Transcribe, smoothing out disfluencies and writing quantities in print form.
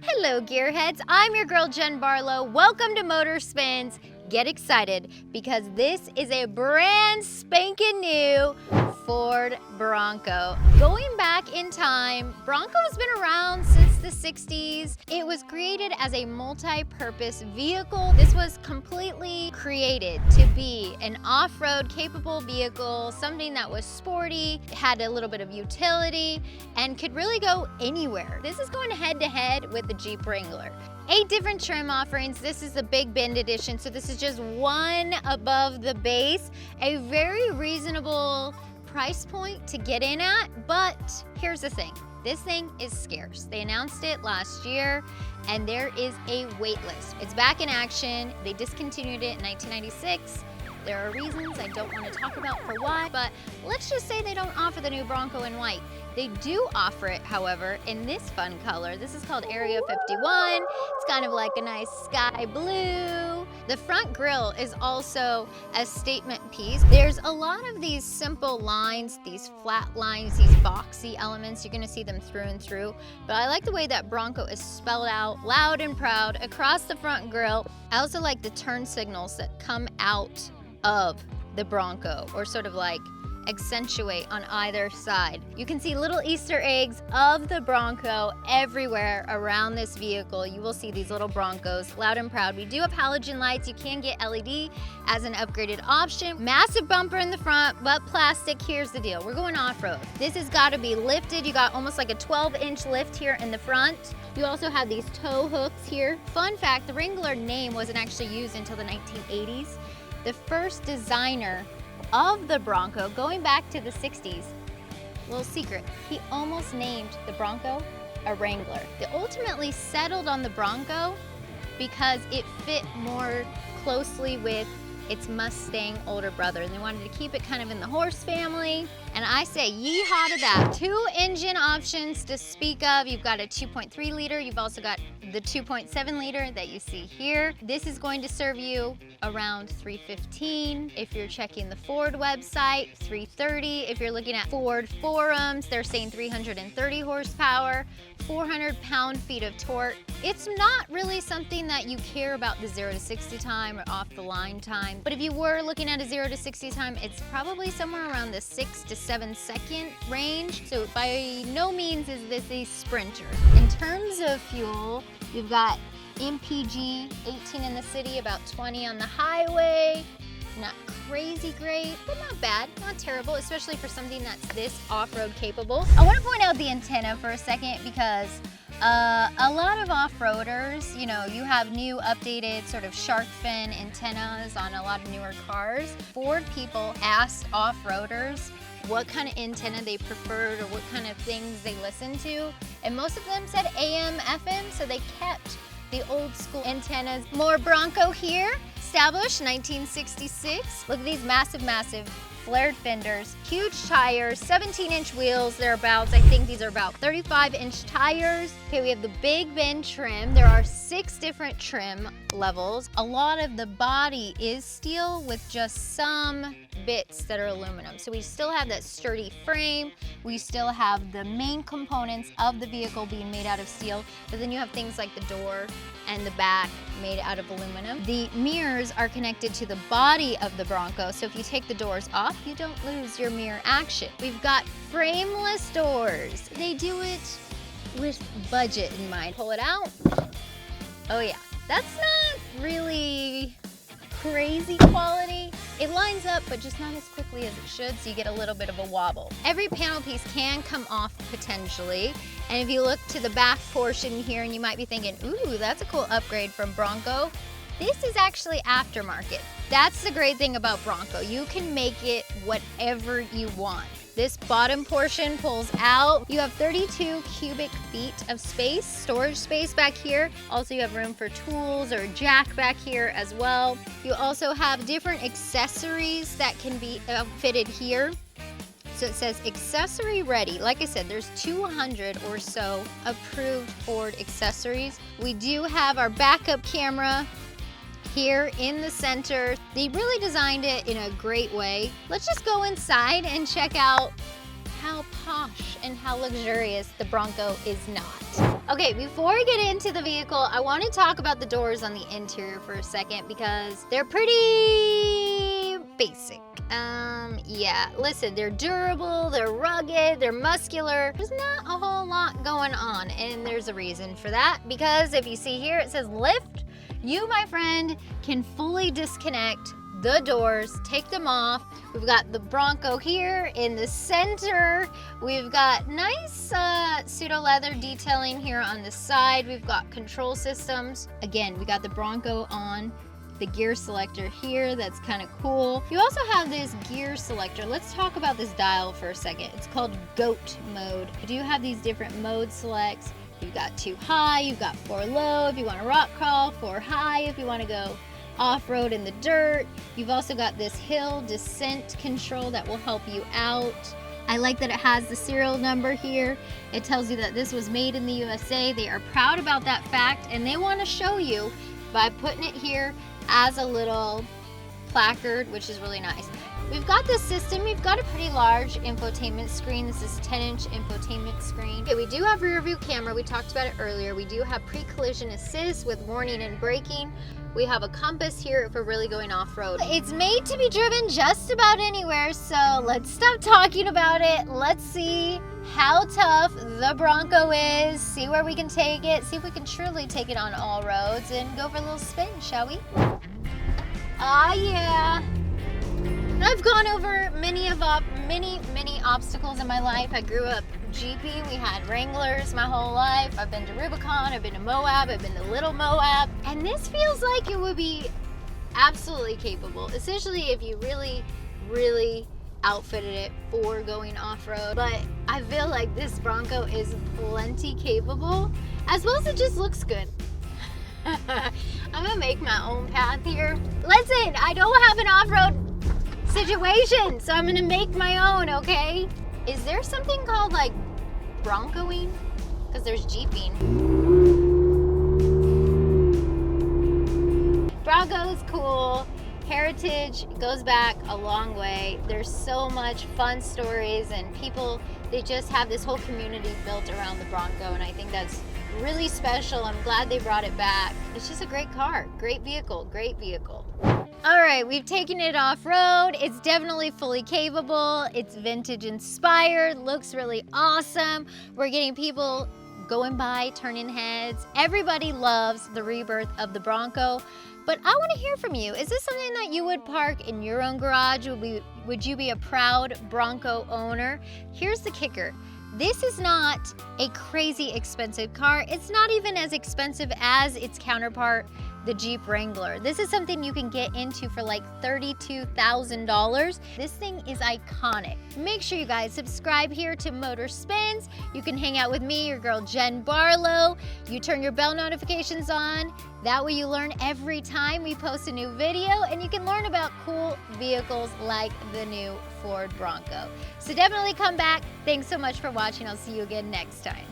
Hello Gearheads, I'm your girl Jen Barlow. Welcome to Motor Spins. Get excited because this is a brand spanking new Ford Bronco. Going back in time, Bronco's been around since the 60s. It was created as a multi-purpose vehicle. This was completely created to be an off-road capable vehicle, something that was sporty, had a little bit of utility, and could really go anywhere. This is going head to head with the Jeep Wrangler. 8 different trim offerings. This is the Big Bend edition, so this is just one above the base. A very reasonable price point to get in at, but here's the thing. This thing is scarce. They announced it last year, and there is a wait list. It's back in action. They discontinued it in 1996. There are reasons I don't want to talk about for why, but let's just say they don't offer the new Bronco in white. They do offer it, however, in this fun color. This is called Area 51. It's kind of like a nice sky blue. The front grille is also a statement piece. There's a lot of these simple lines, these flat lines, these boxy elements. You're gonna see them through and through, but I like the way that Bronco is spelled out loud and proud across the front grille. I also like the turn signals that come out of the Bronco, or sort of like accentuate on either side. You can see little Easter eggs of the Bronco everywhere around this vehicle. You will see these little Broncos, loud and proud. We do have halogen lights. You can get LED as an upgraded option. Massive bumper in the front, but plastic. Here's the deal. We're going off-road. This has got to be lifted. You got almost like a 12-inch lift here in the front. You also have these tow hooks here. Fun fact, the Wrangler name wasn't actually used until the 1980s. The first designer of the Bronco, going back to the 60s, little secret, he almost named the Bronco a Wrangler. They ultimately settled on the Bronco because it fit more closely with its Mustang older brother, and they wanted to keep it kind of in the horse family. And I say yeehaw to that. 2 engine options to speak of. You've got a 2.3 liter. You've also got the 2.7 liter that you see here. This is going to serve you around 315. If you're checking the Ford website, 330. If you're looking at Ford forums, they're saying 330 horsepower, 400 pound-feet of torque. It's not really something that you care about the 0 to 60 time or off the line time. But if you were looking at a 0 to 60 time, it's probably somewhere around the 6 to 7 second range. So by no means is this a sprinter. In terms of fuel, you've got MPG, 18 in the city, about 20 on the highway. Not crazy great, but not bad, not terrible, especially for something that's this off-road capable. I want to point out the antenna for a second because a lot of off-roaders, you know, you have new updated sort of shark fin antennas on a lot of newer cars. Ford people asked off-roaders what kind of antenna they preferred or what kind of things they listened to, and most of them said AM, FM, so they kept the old school antennas. More Bronco here, established 1966. Look at these massive flared fenders, huge tires, 17-inch wheels thereabouts. I think these are about 35-inch tires. Okay, we have the Big Bend trim. There are 6 different trim levels. A lot of the body is steel with just some bits that are aluminum. So we still have that sturdy frame. We still have the main components of the vehicle being made out of steel, but then you have things like the door and the back made out of aluminum. The mirrors are connected to the body of the Bronco, so if you take the doors off, you don't lose your mirror action. We've got frameless doors. They do it with budget in mind. Pull it out. Oh yeah, that's not really crazy quality. It lines up, but just not as quickly as it should, so you get a little bit of a wobble. Every panel piece can come off potentially, and if you look to the back portion here, and you might be thinking, ooh, that's a cool upgrade from Bronco. This is actually aftermarket. That's the great thing about Bronco. You can make it whatever you want. This bottom portion pulls out. You have 32 cubic feet of space, storage space back here. Also, you have room for tools or a jack back here as well. You also have different accessories that can be fitted here. So it says accessory ready. Like I said, there's 200 or so approved Ford accessories. We do have our backup camera here in the center. They really designed it in a great way. Let's just go inside and check out how posh and how luxurious the Bronco is not. Okay, before we get into the vehicle, I want to talk about the doors on the interior for a second because they're pretty basic. Yeah, listen, they're durable, they're rugged, they're muscular. There's not a whole lot going on, and there's a reason for that because if you see here, it says lift. You, my friend, can fully disconnect the doors, take them off. We've got the Bronco here in the center. We've got nice pseudo leather detailing here on the side. We've got control systems. Again, we got the Bronco on the gear selector here. That's kind of cool. You also have this gear selector. Let's talk about this dial for a second. It's called GOAT mode. You do have these different mode selects. You've got 2 high, you've got 4 low if you want to rock crawl, 4 high if you want to go off-road in the dirt. You've also got this hill descent control that will help you out. I like that it has the serial number here. It tells you that this was made in the USA. They are proud about that fact, and they want to show you by putting it here as a little placard, which is really nice. We've got this system. We've got a pretty large infotainment screen. This is 10-inch infotainment screen. Okay, we do have rear view camera. We talked about it earlier. We do have pre-collision assist with warning and braking. We have a compass here if we're really going off-road. It's made to be driven just about anywhere, so let's stop talking about it. Let's see how tough the Bronco is, see where we can take it, see if we can truly take it on all roads, and go for a little spin, shall we? Ah, yeah. I've gone over many obstacles in my life. I grew up Jeeping. We had Wranglers my whole life. I've been to Rubicon, I've been to Moab, I've been to Little Moab. And this feels like it would be absolutely capable, essentially if you really outfitted it for going off-road. But I feel like this Bronco is plenty capable, as well as it just looks good. I'm gonna make my own path here. Listen, I don't have an off-road situation, so I'm gonna make my own, okay? Is there something called like Broncoing? Because there's Jeeping. Bronco's cool. Heritage goes back a long way. There's so much fun stories and people, they just have this whole community built around the Bronco, and I think that's really special. I'm glad they brought it back. It's just a great car, great vehicle, great vehicle. All right, we've taken it off-road. It's definitely fully capable. It's vintage inspired, looks really awesome. We're getting people going by, turning heads. Everybody loves the rebirth of the Bronco, but I want to hear from you. Is this something that you would park in your own garage? Would you be a proud Bronco owner? Here's the kicker. This is not a crazy expensive car. It's not even as expensive as its counterpart, the Jeep Wrangler. This is something you can get into for like $32,000. This thing is iconic. Make sure you guys subscribe here to Motor Spins. You can hang out with me, your girl Jenn Barlow. You turn your bell notifications on. That way you learn every time we post a new video, and you can learn about cool vehicles like the new Ford Bronco. So definitely come back. Thanks so much for watching. I'll see you again next time.